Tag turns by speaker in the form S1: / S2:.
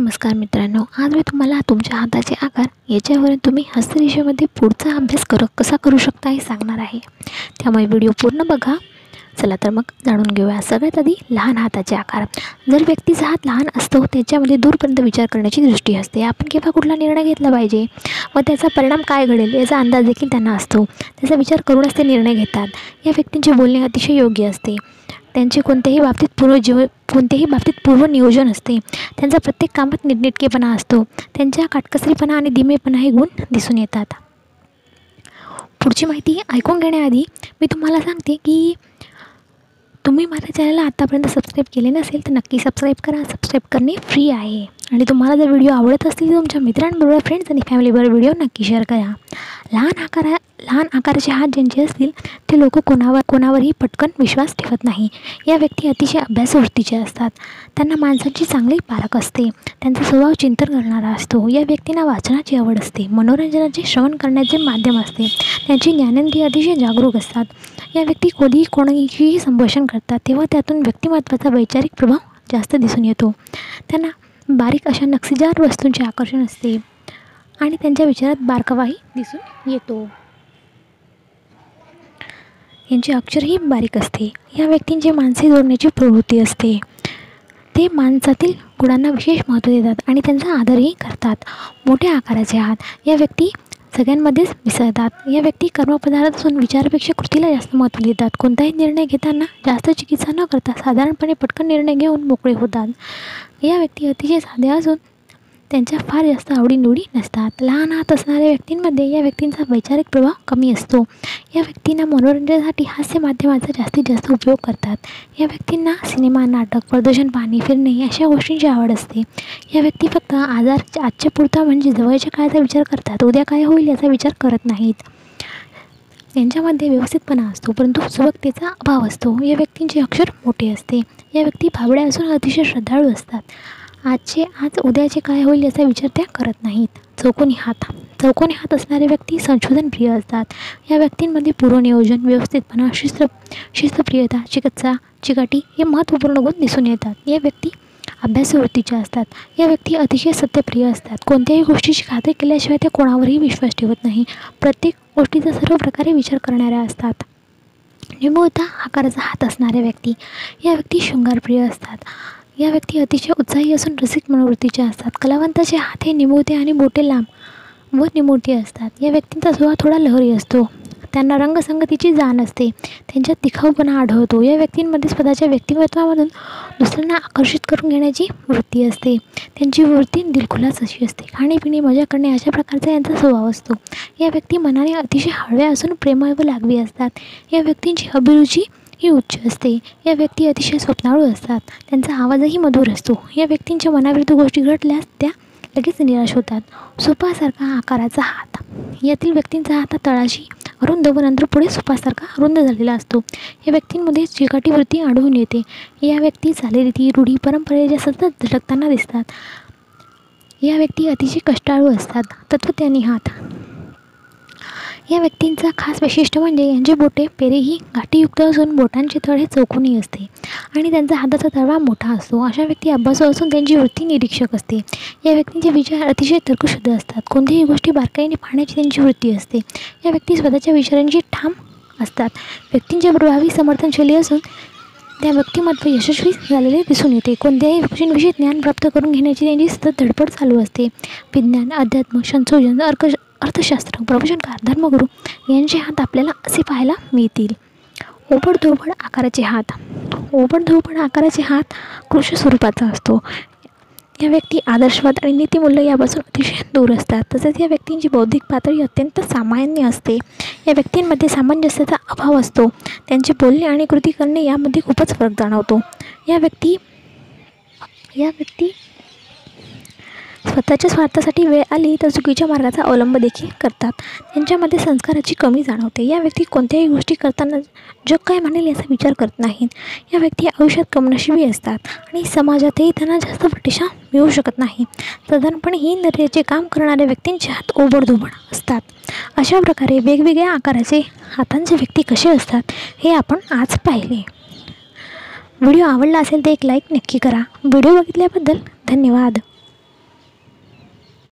S1: नमस्कार मित्रांनो, आज मी तुम्हाला तुमच्या हाताचे आकार याच्यावरून तुम्ही हस्तरेषेमध्ये पुढचा अभ्यास कसा करू शकता हे सांगणार आहे। त्यामुळे व्हिडिओ पूर्ण बघा। चला तर मग जाणून घेऊया। सगळ्यात आधी लहान हाताचे आकार। जर व्यक्तीचा हात लहान असतो त्याच्यामध्ये दूरपर्यंत विचार करण्याची दृष्टी असते। आपण केव्हा कुठला निर्णय घेतला पाहिजे व त्याचा परिणाम काय घडेल याचा अंदाज देखील त्यांना असतो। त्याचा विचार करूनच ते निर्णय घेतात। या व्यक्तींचे बोलणे अतिशय योग्य असते। त्यांचे कोणत्याही बाबतीत पूर्व नियोजन असते। त्यांचा प्रत्येक कामात नीटनेटकेपणा असतो। त्यांच्या काटकसरीपणा आणि धीमेपणा हे गुण दिसून येतात। पुढची माहिती ऐकून घेण्याआधी मी तुम्हाला सांगते की तुम्ही माझ्या चॅनलला आतापर्यंत सबस्क्राईब केले नसेल तर नक्की सबस्क्राईब करा। सबस्क्राईब करणे फ्री आहे। आणि तुम्हाला जर व्हिडिओ आवडत असतील तर तुमच्या मित्रांबरोबर, फ्रेंड्स आणि फॅमिलीबरोबर व्हिडिओ नक्की शेअर करा। लहान आकाराचे हात ज्यांचे असतील ते लोक कोणावरही पटकन विश्वास ठेवत नाही। या व्यक्ती अतिशय अभ्यासू वृत्तीचे असतात। त्यांना माणसांची चांगली पारख असते। त्यांचा स्वभाव चिंतन करणारा असतो। या व्यक्तींना वाचनाची आवड असते। मनोरंजनाचे श्रवण करण्याचे माध्यम असते। त्यांची ज्ञानेंद्रिय अतिशय जागरूक असतात। या व्यक्ती कधीही कोणाशीही संभाषण करतात तेव्हा त्यातून व्यक्तिमत्त्वाचा वैचारिक प्रभाव जास्त दिसून येतो। त्यांना बारीक अशा नक्षीदार वस्तूंचे आकर्षण असते आणि त्यांच्या विचारात बारकावाही दिसून येतो। यांचे अक्षरही बारीक असते। या व्यक्तींची माणसे जोडण्याची प्रवृत्ती असते। ते माणसातील गुणांना विशेष महत्त्व देतात आणि त्यांचा आदरही करतात। मोठ्या आकाराचे हात। या व्यक्ती सगळ्यांमध्येच मिसळतात। या व्यक्ती कर्मपदार्थ असून विचारापेक्षा कृतीला जास्त महत्त्व देतात। कोणताही निर्णय घेताना जास्त चिकित्सा न करता साधारणपणे पटकन निर्णय घेऊन मोकळे होतात। या व्यक्ती अतिशय साध्या असून त्यांच्या फार जास्त आवडीनिवडी नसतात। लहान हात असणाऱ्या व्यक्तींमध्ये या व्यक्तींचा वैचारिक प्रभाव कमी असतो। या व्यक्तींना मनोरंजनासाठी हास्य माध्यमाचा जास्तीत जास्त उपयोग करतात। या व्यक्तींना सिनेमा, नाटक, प्रदर्शन पाहणे, फिरणे अशा गोष्टींची आवड असते। या व्यक्ती फक्त आजच्या पुरता म्हणजे जवळच्या काळाचा विचार करतात। उद्या काय होईल याचा विचार करत नाहीत। यांच्यामध्ये व्यवस्थितपणा असतो परंतु सुबकतेचा अभाव असतो। या व्यक्तींचे अक्षर मोठे असते। या व्यक्ती भाबड्या असून अतिशय श्रद्धाळू असतात। आज उद्याचे काय होईल याचा विचार त्या करत नाहीत। चौकोनी हात असणारे व्यक्ती संशोधनप्रिय असतात। या व्यक्तींमध्ये पूर्वनियोजन, व्यवस्थितपणा, शिस्तप्रियता, चिकाटी हे महत्त्वपूर्ण गुण दिसून येतात। या व्यक्ती अभ्यासू वृत्तीच्या असतात। या व्यक्ती अतिशय सत्यप्रिय असतात। कोणत्याही गोष्टीची खात्री केल्याशिवाय त्या कोणावरही विश्वास ठेवत नाही। प्रत्येक गोष्टीचा सर्व प्रकारे विचार करणाऱ्या असतात। निमुळता आकाराचा हात असणाऱ्या व्यक्ती। या व्यक्ती शृंगारप्रिय असतात। या व्यक्ती अतिशय उत्साही असून रसिक मनोवृत्तीच्या असतात। कलावंताचे हात हे निमुळते आणि बोटे लांब व निमुळती असतात। या व्यक्तींचा स्वभाव थोडा लहरी असतो। त्यांना रंगसंगतीची जाण असते। त्यांच्यात तिखाऊपणा आढळतो। या व्यक्तींमध्ये स्वतःच्या व्यक्तिमत्त्वामधून दुसऱ्यांना आकर्षित करून घेण्याची वृत्ती असते। त्यांची वृत्ती दिलखुलास अशी असते। खाणेपिणे, मजा करणे अशा प्रकारचा यांचा स्वभाव असतो। या व्यक्ती मनाने अतिशय हळव्या असून प्रेमळ व लागवी असतात। या व्यक्तींची अभिरुची ही उच्च असते। या व्यक्ती अतिशय स्वप्नाळू असतात। त्यांचा आवाजही मधुर असतो। या व्यक्तींच्या मनाविरुद्ध गोष्टी घडल्यास त्या लगेच निराश होतात। सुपासारखा आकाराचा हात। यातील व्यक्तींचा हात तळाशी अरुंद व नंतर पुढे सुपासारखा अरुंद झालेला असतो। या व्यक्तींमध्ये चिकाटी वृत्ती आढळून येते। या व्यक्ती चालीरीती, रूढी, परंपरेच्या सतत झटकताना दिसतात। या व्यक्ती अतिशय कष्टाळू असतात। तत्वज्ञानी हात। या व्यक्तींचा खास वैशिष्ट्य म्हणजे यांची बोटे पेरेही गाठीयुक्त असून बोटांचे तळ हे चौकोनी असते आणि त्यांचा हाताचा तळवा मोठा असतो। अशा व्यक्ती अभ्यासू असून त्यांची वृत्ती निरीक्षक असते। या व्यक्तींचे विचार अतिशय तर्कशुद्ध असतात। कोणत्याही गोष्टी बारकाईने पाहण्याची त्यांची वृत्ती असते। या व्यक्ती स्वतःच्या विचारांची ठाम असतात। व्यक्तींचे प्रभावी समर्थनशैली असून त्या व्यक्तिमत्व यशस्वी झालेले दिसून येते। कोणत्याही गोष्टींविषयी ज्ञान प्राप्त करून घेण्याची त्यांची सतत धडपड चालू असते। विज्ञान, अध्यात्म, संशोधन, अर्थशास्त्र, प्रवचनकार, धर्मगुरू यांचे हात आपल्याला असे पाहायला मिळतील। ओबडधोबड आकाराचे हात कृश स्वरूपाचा असतो। या व्यक्ती आदर्शवाद आणि नीतिमूल्य यापासून अतिशय दूर असतात। तसेच या व्यक्तींची बौद्धिक पातळी अत्यंत सामान्य असते। या व्यक्तींमध्ये सामंजस्याचा अभाव असतो। त्यांचे बोलणे आणि कृती करणे यामध्ये खूपच फरक जाणवतो। या व्यक्ती स्वतःच्या स्वार्थासाठी वेळ आली तर चुकीच्या मार्गाचा अवलंब देखील करतात। त्यांच्यामध्ये संस्काराची कमी जाणवते। या व्यक्ती कोणत्याही गोष्टी करताना जग काय म्हणेल याचा विचार करत नाहीत। या व्यक्ती आयुष्यात कमनशिबी असतात आणि समाजातही त्यांना जास्त प्रतिष्ठा मिळू शकत नाही। साधारणपणे ही नर्याचे काम करणाऱ्या व्यक्तींचे हात ओबडधोबड असतात। अशा प्रकारे वेगवेगळ्या आकाराचे हातांचे व्यक्ती कसे असतात हे आपण आज पाहिले। व्हिडिओ आवडला असेल तर एक लाईक नक्की करा। व्हिडिओ बघितल्याबद्दल धन्यवाद।